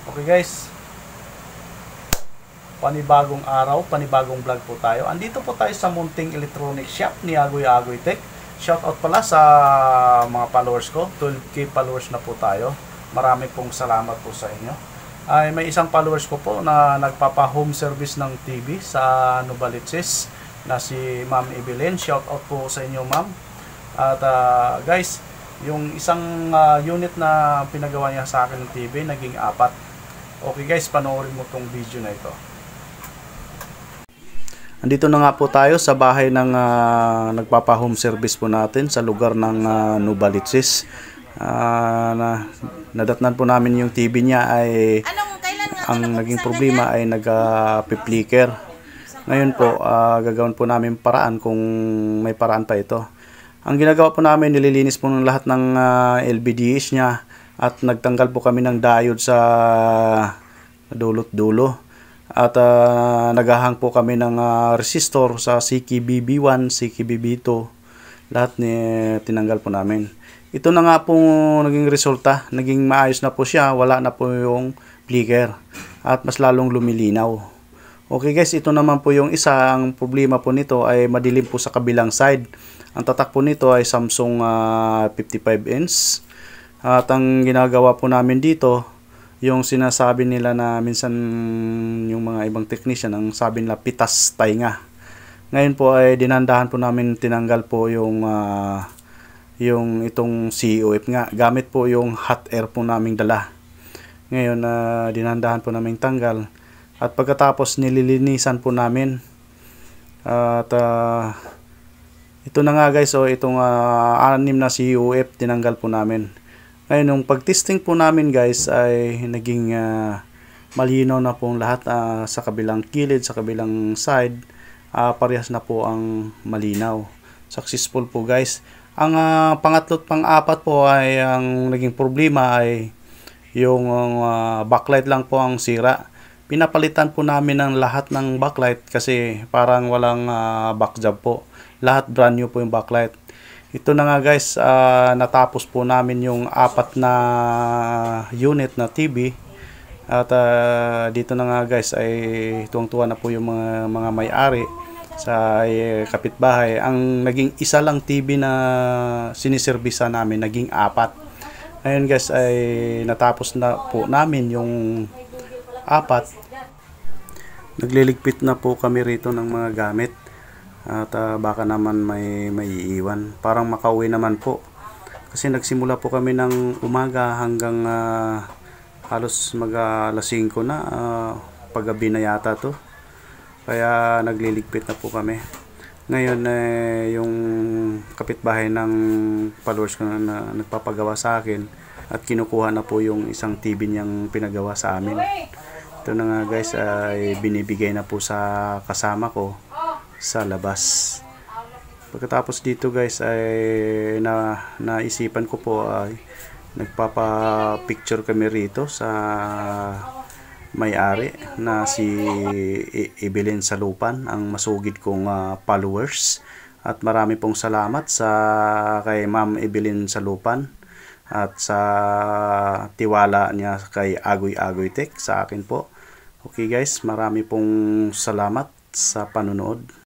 Okay guys, panibagong araw, panibagong vlog po tayo. Andito po tayo sa munting electronic shop ni Agoy Agoy Tech. Shoutout pala sa mga followers ko, 12k followers na po tayo. Marami pong salamat po sa inyo. Ay may isang followers ko po na nagpapa home service ng TV sa Novaliches na si Ma'am Evelyn. Shoutout po sa inyo, ma'am. At guys, yung isang unit na pinagawa niya sa akin ng TV, naging 4. Okay guys, panoorin mo tong video na ito. Andito na nga po tayo sa bahay ng nagpapa-home service po natin sa lugar ng Novaliches. Nadatnan po namin yung TV niya ay ang naging problema ay nag-flicker. Ngayon po, gagawin po namin paraan kung may paraan pa ito. Ang ginagawa po namin, nililinis po ng lahat ng LVDs niya at nagtanggal po kami ng diode sa dulot-dulo. At naghahang po kami ng resistor sa CKBB1, CKBB2. Lahat tinanggal po namin. Ito na nga po naging resulta. Naging maayos na po siya. Wala na po yung flicker. At mas lalong lumilinaw. Okay guys, ito naman po yung isa. Ang problema po nito ay madilim po sa kabilang side. Ang tatak po nito ay Samsung 55 inch. At ang ginagawa po namin dito, yung sinasabi nila na minsan yung mga ibang technician, ang sabi nila pitas tainga. Ngayon po ay dinandahan po namin tinanggal po yung itong COF nga. Gamit po yung hot air po naming dala. Ngayon dinandahan po namin tanggal. At pagkatapos nililinisan po namin. At ito na nga guys, itong 6 na COF tinanggal po namin. Ngayon, nung pag-testing po namin guys ay naging malinaw na po lahat sa kabilang kilid, sa kabilang side. Parehas na po ang malinaw. Successful po guys. Ang pangatlo at pang-apat po ay ang naging problema ay yung backlight lang po ang sira. Pinapalitan po namin ng lahat ng backlight kasi parang walang back job po. Lahat brand new po yung backlight. Ito na nga guys, natapos po namin yung 4 na unit na TV. At dito na nga guys ay tuwang-tuwa na po yung mga may-ari sa kapitbahay. Ang naging isa lang TV na siniservisa namin, naging 4. Ngayon guys ay natapos na po namin yung 4. Nagliligpit na po kami rito ng mga gamit. At baka naman may iiwan. Parang makauwi naman po. Kasi nagsimula po kami ng umaga hanggang halos alas 5 na. Paggabi na yata to. Kaya nagliligpit na po kami. Ngayon yung kapitbahay ng followers ko na nagpapagawa sa akin. At kinukuha na po yung isang TV niyang pinagawa sa amin. Ito na nga guys ay binibigay na po sa kasama ko sa labas. Pagkatapos dito guys ay naisipan ko po ay nagpapa-picture kami rito sa may-ari na si Evelyn Salupan, ang masugid kong followers. At marami pong salamat kay Ma'am Evelyn Salupan at sa tiwala niya kay Agoy Agoy Tech sa akin po. Okay guys, marami pong salamat sa panonood.